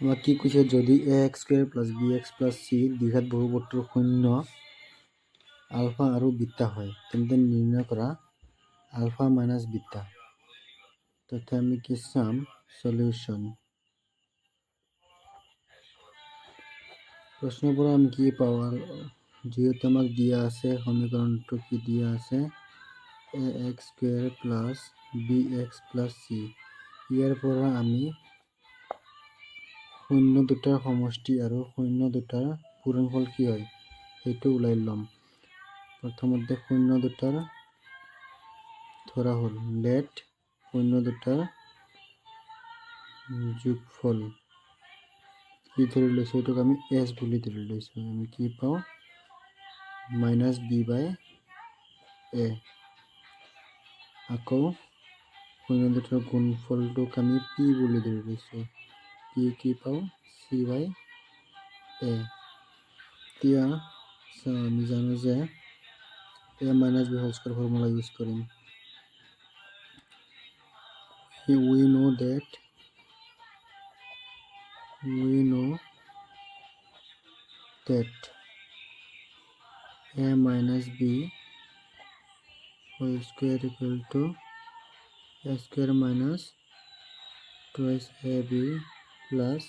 আমাক কি কৈছে, যদি ax² + bx + c দ্বিঘাত বহুপদটোৰ শূন্য আলফা আৰু বিটা হয় তেন্তে নিৰ্ণয় কৰা আলফা মাইনাছ বিটা। তথা আমি কি চাম, সলিউশন। প্ৰশ্নৰ পৰা আমি কি পাওঁ, যিহেতু আমাক দিয়া আছে সমীকৰণটো কি দিয়া আছে, ax² + bx + c। ইয়াৰ পৰা আমি শূন্য দুটাৰ সমষ্টি আৰু শূন্য দুটাৰ পূৰণফল কি হয় সেইটো ওলাই ল'ম। প্ৰথমতে শূন্য দুটাৰ ধৰা হ'ল লেট শূন্য দুটাৰ যোগফল কি ধৰি লৈছোঁ, এইটোক আমি এছ বুলি ধৰি লৈছোঁ। আমি কি পাওঁ, -b/a। আকৌ শূন্য দুটাৰ গুণফলটোক আমি পি বুলি ধৰি লৈছোঁ। পি কি পাওঁ, c/a। এতিয়া আমি জানো যে a - b² ফৰ্মুলা ইউজ কৰিম। we know that a minus b whole square equal to a square minus twice ab plus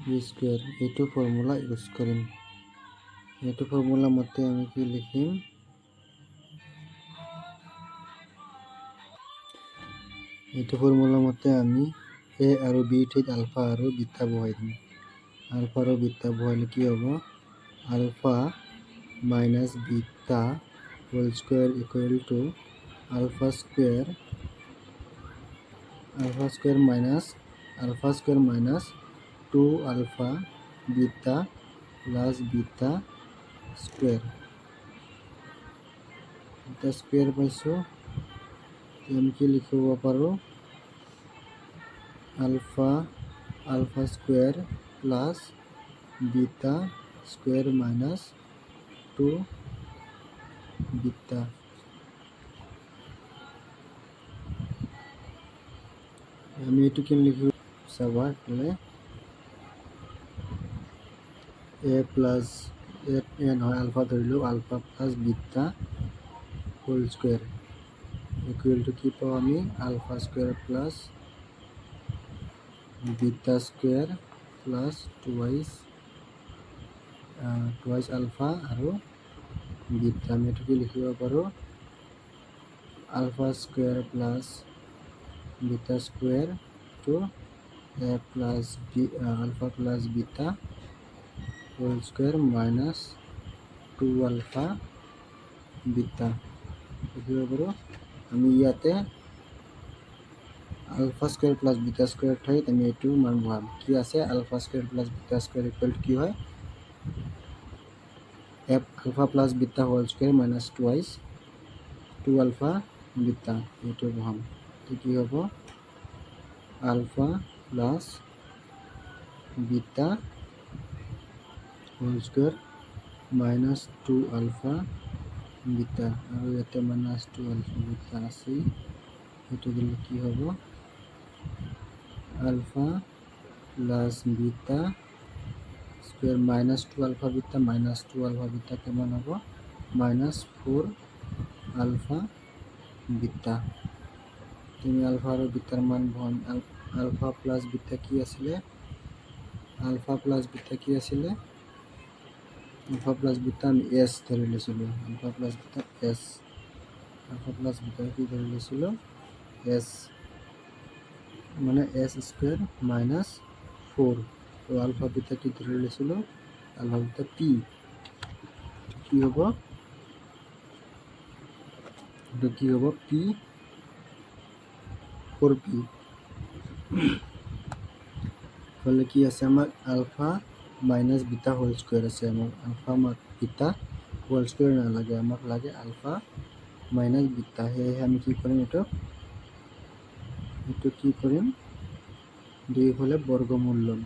b square। এইটো ফৰ্মুলা ইউজ কৰিম। এইটো ফৰ্মুলা মতে আমি কি লিখিম, এইটো ফৰ্মুলা মতে আমি a আৰু b ঠাইত আলফা আৰু বিটা বহাই দিম। আলফা আৰু বিটা বহাইলে কি হ'ব, alpha minus beta whole square equal to alpha square minus 2 alpha beta plus beta square. Beta square পাইছোঁ, আমি কি লিখিব পাৰোঁ, alpha square plus beta square minus 2 beta. আমি এইটো কি লিখিব চাবা, এফালে a নহয় আলফা ধৰিলোঁ, alpha plus beta whole square equal to কি পাওঁ আমি, alpha square plus beta square plus twice alpha আৰু বিটা। আমি এইটো কি লিখিব পাৰোঁ, alpha square plus beta square to alpha plus beta whole square minus 2 alpha beta লিখিব পাৰোঁ। আমি ইয়াতে alpha square plus beta square ঠাইত আমি এইটো মান বহাম। কি আছে, alpha square plus beta square equal to কি হয়, ULFA plus beta whole square minus twice 2 alpha beta, এইটো বহাম। কি হ'ব, alpha plus beta whole square minus 2 alpha beta, আৰু ইয়াতে মাইনাস 2 আলফা বিটা আছে, এইটো দিলে কি হ'ব, alpha plus beta square minus 2 alpha beta কেমন হ'ব, -4 আলফা বিটা। তুমি আলফা আৰু বিটাৰ মান বহাম। আলফা প্লাস বিটা কি আছিলে, আলফা প্লাস বিটা আমি এছ ধৰি লৈছিলোঁ। আলফা প্লাস বিটা কি ধৰি লৈছিলোঁ, এছ মানে এছ স্কোয়ার মাইনাস 4। তো আলফা বিটা কি ধরে লেছিল, আলফা বিটা পি। কি হব, এটা কি হব, পি 4p। তাহলে কি আছে আমার, alpha minus beta whole square আছে। আমার আলফা বিটা হোল স্কোয়ার না লাগে, আমার লাগে আলফা মাইনাস বিটা। সেয়েহে আমি কি কৰিম, এইটো কি কৰিম, দুইফালে বর্গমূল লম।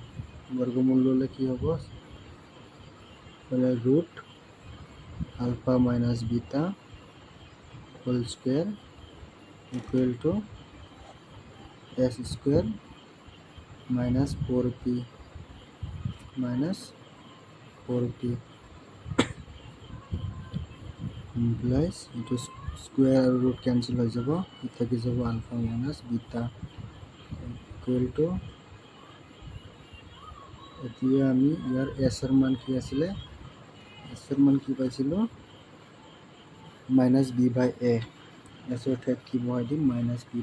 বর্গমূল ললে কি হব, তাহলে root alpha minus beta whole square equal to S square minus 4p minus 4p implies এইটো স্কুৱেৰ আৰু ৰুট কেঞ্চেল হৈ যাব, থাকি যাব alpha minus beta equal to, এতিয়া আমি ইয়াৰ এছৰ মান কি আছিলে, এছৰ মান কি পাইছিলোঁ মাইনাছ বি বাই এ, এছৰ ঠাইত কি বহাই দিম মাইনাছ বি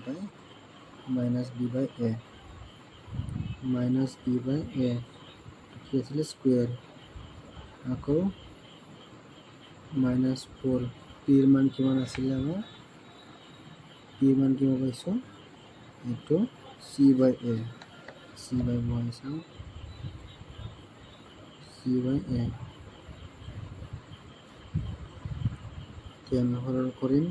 বাই এ, মাইনাছ বি বাই এ কি আছিলে স্কুৱেৰ, আকৌ মাইনাছ 4 পিৰ মান কিমান আছিলে আমাৰ, পিৰ মান কিমান পাইছোঁ এইটো চি বাই এ, চি বাই বহাই চাওঁ চি বাই এ, সৰল কৰিম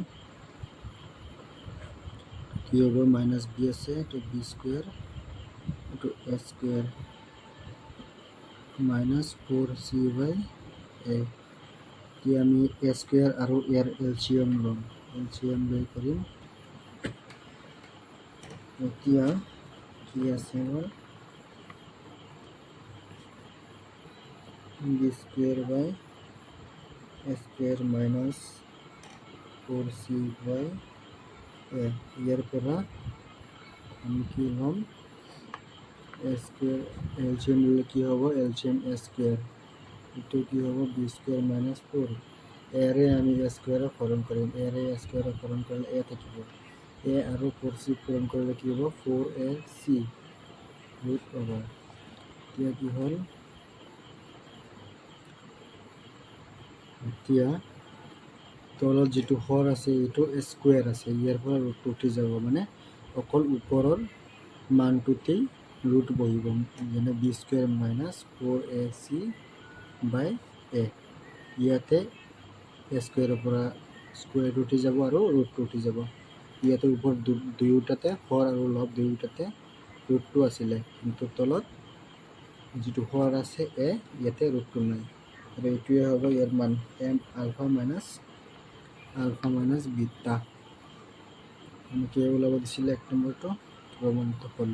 কি হ'ব মাইনাছ বি আছে এইটো বি স্কুৱেৰ এইটো এ স্কুৱেৰ মাইনাছ 4 চি বাই এ, এতিয়া আমি এ স্কুৱেৰ আৰু ইয়াৰ এলচিয়াম ল'ম, এলচিয়াম লৈ কৰিম, এতিয়া কি আছে আমাৰ বি স্কুৱেৰ বাই এ স্কুৱেৰ মাইনাছ 4c বাই এ, ইয়াৰ পৰা আমি কি ল'ম এ স্কুৱেৰ, এলচিয়াম ল'লে কি হ'ব এলচিয়াম এ স্কুৱেৰ, এইটো কি হ'ব বি স্কুৱেৰ মাইনাছ 4, এৰে আমি এ স্কুৱেৰক হৰণ কৰিম, এৰে এ স্কুৱেৰক হৰণ কৰিলে এ থাকিব, এ আৰু 4c পূৰণ কৰিলে কি হ'ব 4ac ৰুট অভাৰ, এতিয়া কি হ'ল, এতিয়া তলত যিটো হৰ আছে এইটো স্কুৱেৰ আছে, ইয়াৰ পৰা ৰুটটো উঠি যাব, মানে অকল ওপৰৰ মানটোতেই ৰুট বহিব, যেনে বি স্কুৱেৰ মাইনাছ 4ac বাই এ, ইয়াতে এ স্কুৱেৰৰ পৰা স্কুৱেৰটো উঠি যাব আৰু ৰুটটো উঠি যাব, ইয়াতে ওপৰত দুয়োটাতে হৰ আৰু লব দুয়োটাতে ৰুটটো আছিলে, কিন্তু তলত যিটো হৰ আছে এ, ইয়াতে ৰুটটো নাই, আৰু এইটোৱে হ'ব ইয়াৰ মান এম আলফা মাইনাছ বিটা, আমাকে ওলাব দিছিলে 1 নম্বৰটো প্ৰমাণিত হ'ল।